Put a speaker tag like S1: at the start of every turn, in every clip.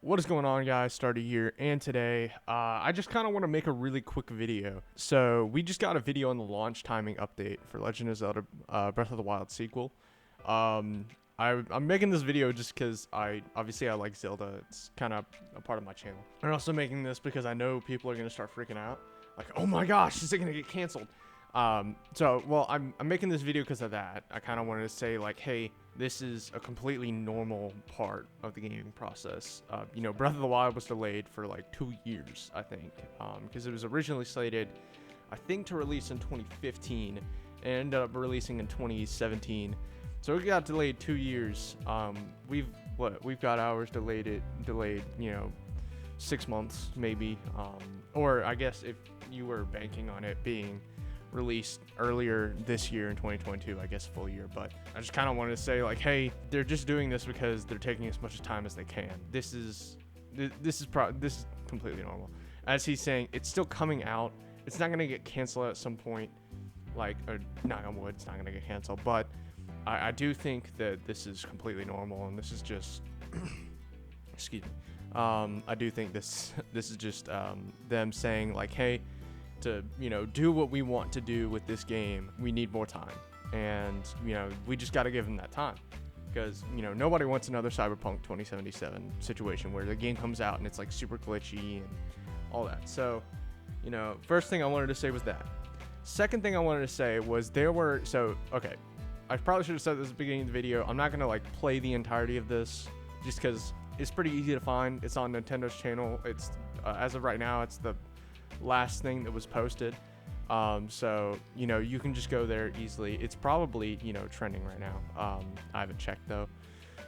S1: What is going on, guys? Starty here, and today I just kind of want to make a really quick video. So we just got a video on the launch timing update for Legend of Zelda Breath of the Wild sequel. Um, I'm making this video just because I like Zelda. It's kind of a part of my channel. I'm also making this because I know people are gonna start freaking out, like, oh my gosh, is it gonna get canceled? Well, I'm making this video because of that. I kind of wanted to say, like, hey, this is a completely normal part of the gaming process. Breath of the Wild was delayed for like 2 years, I think, because it was originally slated, I think, to release in 2015 and ended up releasing in 2017. So it got delayed 2 years. We've got ours delayed, 6 months maybe. Or I guess if you were banking on it being released earlier this year in 2022, I guess full year. But I just kind of wanted to say, like, hey, they're just doing this because they're taking as much time as they can. This is completely normal. As he's saying, it's still coming out. It's not gonna get canceled at some point. Like, or knock on wood, it's not gonna get canceled. But I do think that this is completely normal, and this is just excuse me. I do think this is just them saying, like, hey, to do what we want to do with this game, we need more time, and we just got to give them that time, because nobody wants another Cyberpunk 2077 situation where the game comes out and it's like super glitchy and all that. So first thing I wanted to say was that. Second thing I wanted to say was okay, I probably should have said this at the beginning of the video. I'm not gonna like play the entirety of this just because it's pretty easy to find. It's on Nintendo's channel. It's as of right now, it's the last thing that was posted. So you can just go there easily. It's probably trending right now. I haven't checked though,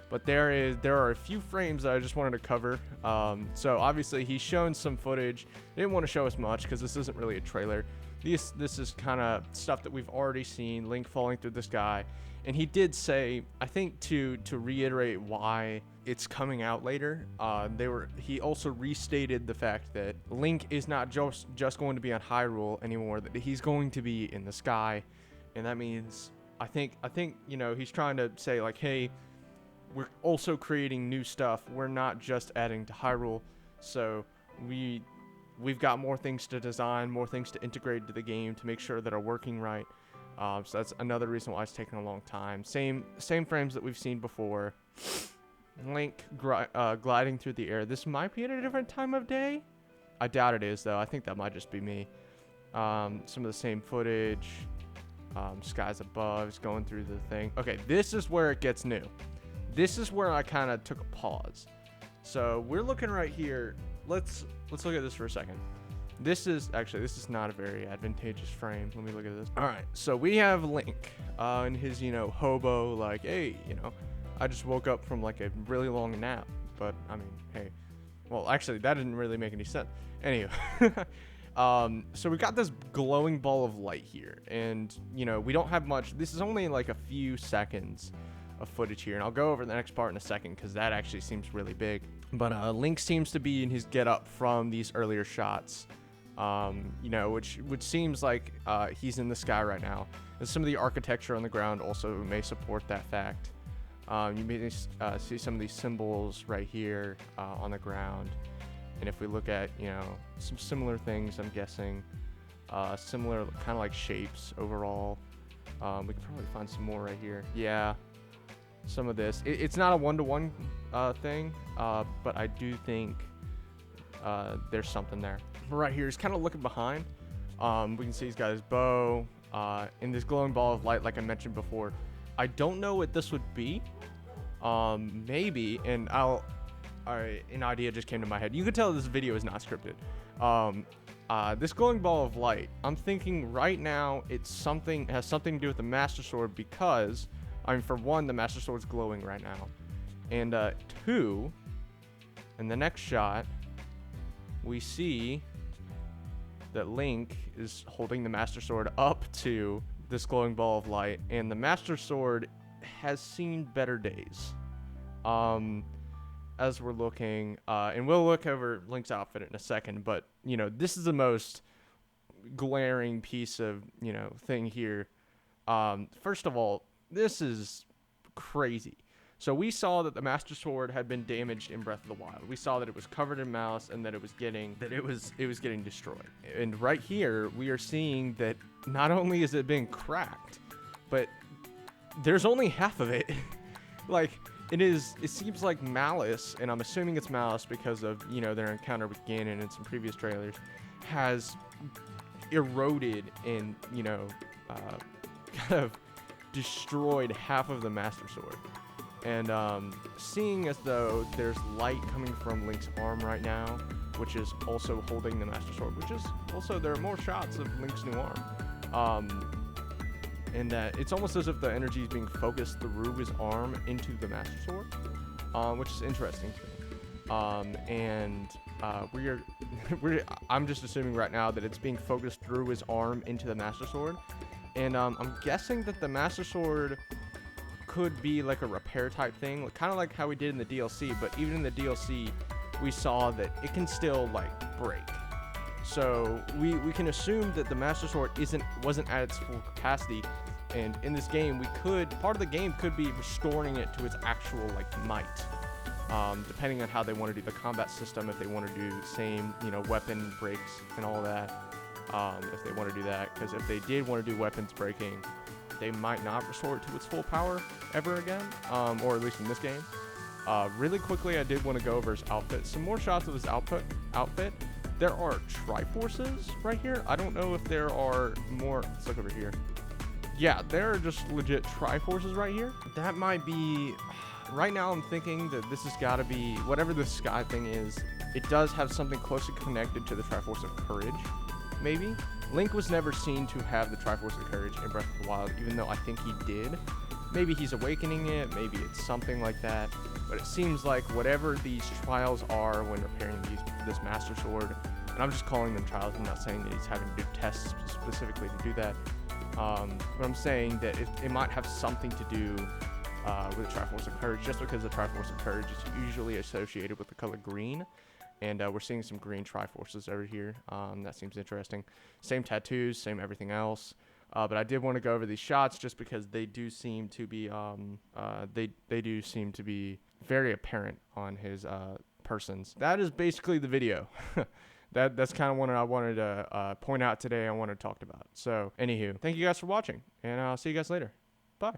S1: but there are a few frames that I just wanted to cover. So obviously he's shown some footage. He didn't want to show us much because this isn't really a trailer. This is kind of stuff that we've already seen, Link falling through the sky. And he did say, I think to reiterate why it's coming out later, he also restated the fact that Link is not just going to be on Hyrule anymore, that he's going to be in the sky. And that means, I think he's trying to say, like, hey, we're also creating new stuff. We're not just adding to Hyrule. So we've got more things to design, more things to integrate to the game to make sure that are working right. So that's another reason why it's taking a long time. Same frames that we've seen before. Link gliding through the air. This might be at a different time of day. I doubt it is, though. I think that might just be me. Some of the same footage. Skies above. It's going through the thing. Okay, this is where it gets new. This is where I kind of took a pause. So we're looking right here. Let's look at this for a second. This is not a very advantageous frame. Let me look at this. All right, so we have Link in his hobo, like, hey, I just woke up from like a really long nap. But I mean, hey, well, actually that didn't really make any sense. Anyway, so we got this glowing ball of light here, and we don't have much. This is only like a few seconds of footage here, and I'll go over the next part in a second because that actually seems really big. But Link seems to be in his getup from these earlier shots, which seems like he's in the sky right now. And some of the architecture on the ground also may support that fact. You may see some of these symbols right here on the ground. And if we look at some similar things, I'm guessing similar kind of like shapes overall. We could probably find some more right here. Yeah. Some of this, it's not a one-to-one thing, but I do think there's something there. Right here, he's kind of looking behind. We can see he's got his bow in this glowing ball of light, like I mentioned before. I don't know what this would be. Maybe, and an idea just came to my head. You can tell this video is not scripted. This glowing ball of light, I'm thinking right now it has something to do with the Master Sword, because for one, the Master Sword's glowing right now. And two, in the next shot, we see that Link is holding the Master Sword up to this glowing ball of light, and the Master Sword has seen better days. As we're looking, and we'll look over Link's outfit in a second, but this is the most glaring piece of thing here. First of all, this is crazy. So we saw that the Master Sword had been damaged in Breath of the Wild. We saw that it was covered in mouse and that it was getting destroyed. And right here, we are seeing that not only is it being cracked, but there's only half of it. Like, it seems like Malice, and I'm assuming it's Malice because of, their encounter with Ganon in some previous trailers, has eroded and, kind of destroyed half of the Master Sword. And seeing as though there's light coming from Link's arm right now, which is also holding the Master Sword, which is also, there are more shots of Link's new arm. And that it's almost as if the energy is being focused through his arm into the Master Sword, which is interesting to me. I'm just assuming right now that it's being focused through his arm into the Master Sword. And I'm guessing that the Master Sword could be like a repair type thing, kind of like how we did in the DLC, but even in the DLC, we saw that it can still like break. So we can assume that the Master Sword wasn't at its full capacity, and in this game part of the game could be restoring it to its actual like might, depending on how they want to do the combat system. If they want to do the same weapon breaks and all that, if they want to do that, because if they did want to do weapons breaking, they might not restore it to its full power ever again, or at least in this game. Really quickly, I did want to go over his outfit. Some more shots of his outfit. There are Triforces right here. I don't know if there are more. Let's look over here. Yeah, there are just legit Triforces right here. That might be... Right now I'm thinking that this has got to be... Whatever the sky thing is, it does have something closely connected to the Triforce of Courage, maybe? Link was never seen to have the Triforce of Courage in Breath of the Wild, even though I think he did. Maybe he's awakening it, maybe it's something like that. But it seems like whatever these trials are when repairing this Master Sword, and I'm just calling them trials, I'm not saying that he's having to do tests specifically to do that. But I'm saying that it might have something to do with the Triforce of Courage, just because the Triforce of Courage is usually associated with the color green. And we're seeing some green Triforces over here. That seems interesting. Same tattoos, same everything else. But I did want to go over these shots just because they do seem to be very apparent on his persons. That is basically the video. That's kind of what I wanted to point out today. I wanted to talk about. So, anywho, thank you guys for watching, and I'll see you guys later. Bye.